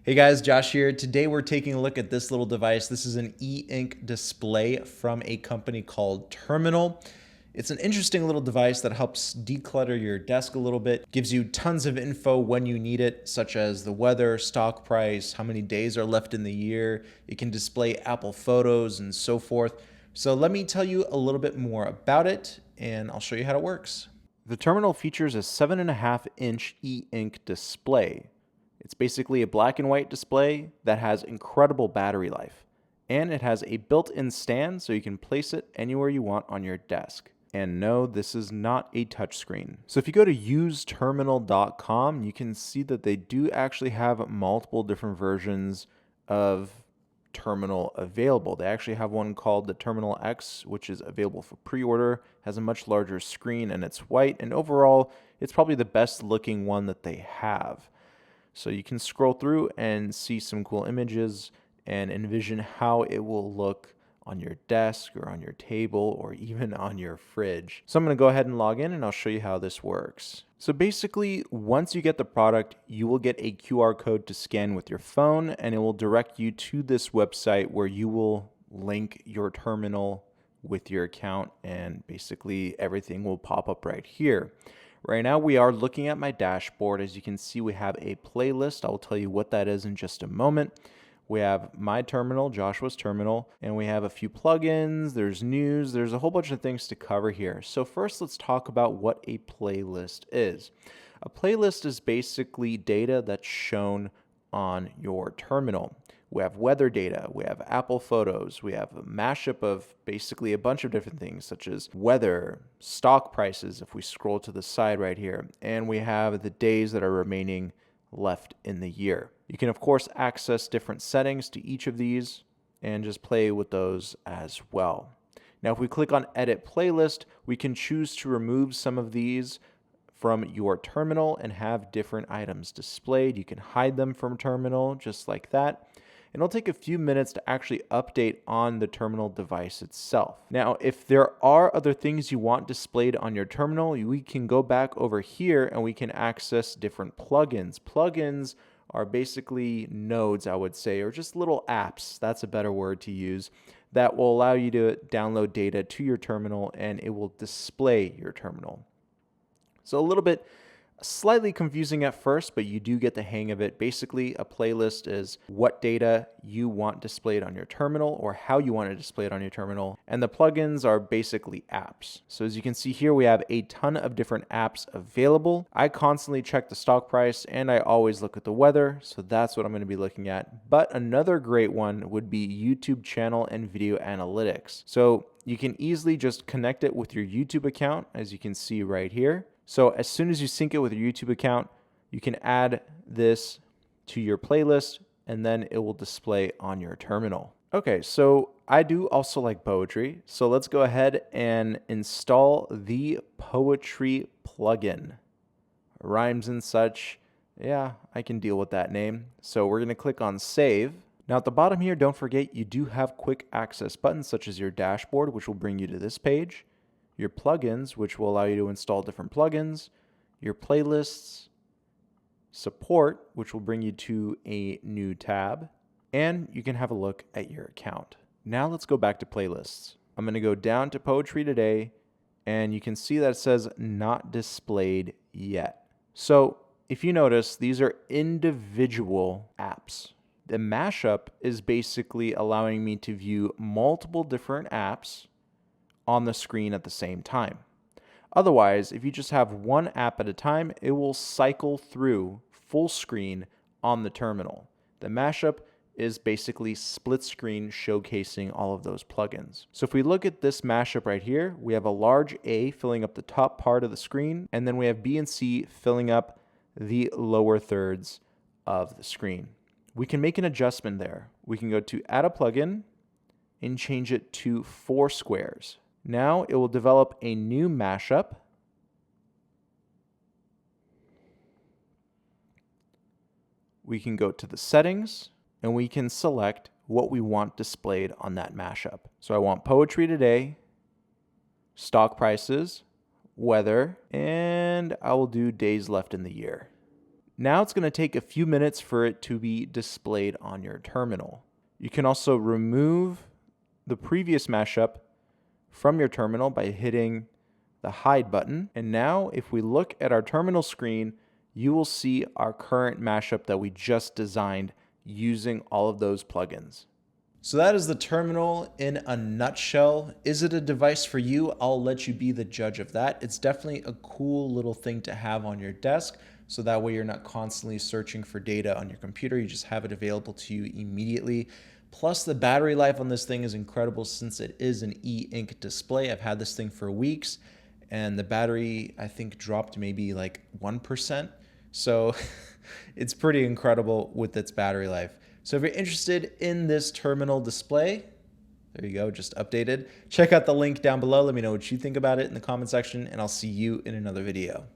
Hey guys, Josh here. Today we're taking a look at this little device. This is an e-ink display from a company called TRMNL. It's an interesting little device that helps declutter your desk a little bit, gives you tons of info when you need it, such as the weather, stock price, how many days are left in the year. It can display Apple photos and so forth. So let me tell you a little bit more about it and I'll show you how it works. The terminal features a 7.5-inch e-ink display. It's basically a black and white display that has incredible battery life. And it has a built-in stand so you can place it anywhere you want on your desk. And no, this is not a touchscreen. So if you go to useterminal.com, you can see that they do actually have multiple different versions of terminal available. They actually have one called the Terminal X, which is available for pre-order, has a much larger screen and it's white, and overall it's probably the best looking one that they have. So you can scroll through and see some cool images and envision how it will look on your desk or on your table or even on your fridge. So I'm going to go ahead and log in and I'll show you how this works. So basically, once you get the product, you will get a QR code to scan with your phone and it will direct you to this website where you will link your terminal with your account and basically everything will pop up right here. Right now we are looking at my dashboard. As you can see, we have a playlist. I'll tell you what that is in just a moment. We have my terminal, Joshua's terminal, and we have a few plugins, there's news, there's a whole bunch of things to cover here. So first let's talk about what a playlist is. A playlist is basically data that's shown on your terminal. We have weather data, we have Apple photos, we have a mashup of basically a bunch of different things such as weather, stock prices if we scroll to the side right here, and we have the days that are remaining left in the year. You can of course access different settings to each of these and just play with those as well. Now if we click on Edit Playlist, we can choose to remove some of these from your terminal and have different items displayed. You can hide them from terminal just like that. And it'll take a few minutes to actually update on the terminal device itself. Now, if there are other things you want displayed on your terminal, we can go back over here and we can access different plugins. Plugins are basically nodes, I would say, or just little apps, that's a better word to use, that will allow you to download data to your terminal and it will display your terminal. So a little bit slightly confusing at first, but you do get the hang of it. Basically, a playlist is what data you want displayed on your terminal or how you want to display it on your terminal. And the plugins are basically apps. So as you can see here, we have a ton of different apps available. I constantly check the stock price and I always look at the weather. So that's what I'm going to be looking at. But another great one would be YouTube channel and video analytics. So you can easily just connect it with your YouTube account, as you can see right here. So as soon as you sync it with your YouTube account, you can add this to your playlist and then it will display on your terminal. Okay, so I do also like poetry. So let's go ahead and install the poetry plugin. Rhymes and such. Yeah, I can deal with that name. So we're going to click on save. Now at the bottom here, don't forget you do have quick access buttons such as your dashboard, which will bring you to this page. Your plugins, which will allow you to install different plugins, your playlists, support, which will bring you to a new tab, and you can have a look at your account. Now let's go back to playlists. I'm going to go down to Poetry Today, and you can see that it says not displayed yet. So if you notice, these are individual apps. The mashup is basically allowing me to view multiple different apps on the screen at the same time. Otherwise, if you just have one app at a time, it will cycle through full screen on the terminal. The mashup is basically split screen showcasing all of those plugins. So if we look at this mashup right here, we have a large A filling up the top part of the screen, and then we have B and C filling up the lower thirds of the screen. We can make an adjustment there. We can go to Add a Plugin and change it to 4 squares. Now it will develop a new mashup. We can go to the settings and we can select what we want displayed on that mashup. So I want Poetry Today, stock prices, weather, and I will do days left in the year. Now it's going to take a few minutes for it to be displayed on your terminal. You can also remove the previous mashup from your terminal by hitting the hide button. And now if we look at our terminal screen, you will see our current mashup that we just designed using all of those plugins. So that is the terminal in a nutshell. Is it a device for you? I'll let you be the judge of that. It's definitely a cool little thing to have on your desk, so that way you're not constantly searching for data on your computer. You just have it available to you immediately. Plus the battery life on this thing is incredible since it is an e-ink display. I've had this thing for weeks and the battery, I think, dropped maybe like 1%. So it's pretty incredible with its battery life. So if you're interested in this terminal display, there you go, just updated. Check out the link down below. Let me know what you think about it in the comment section, and I'll see you in another video.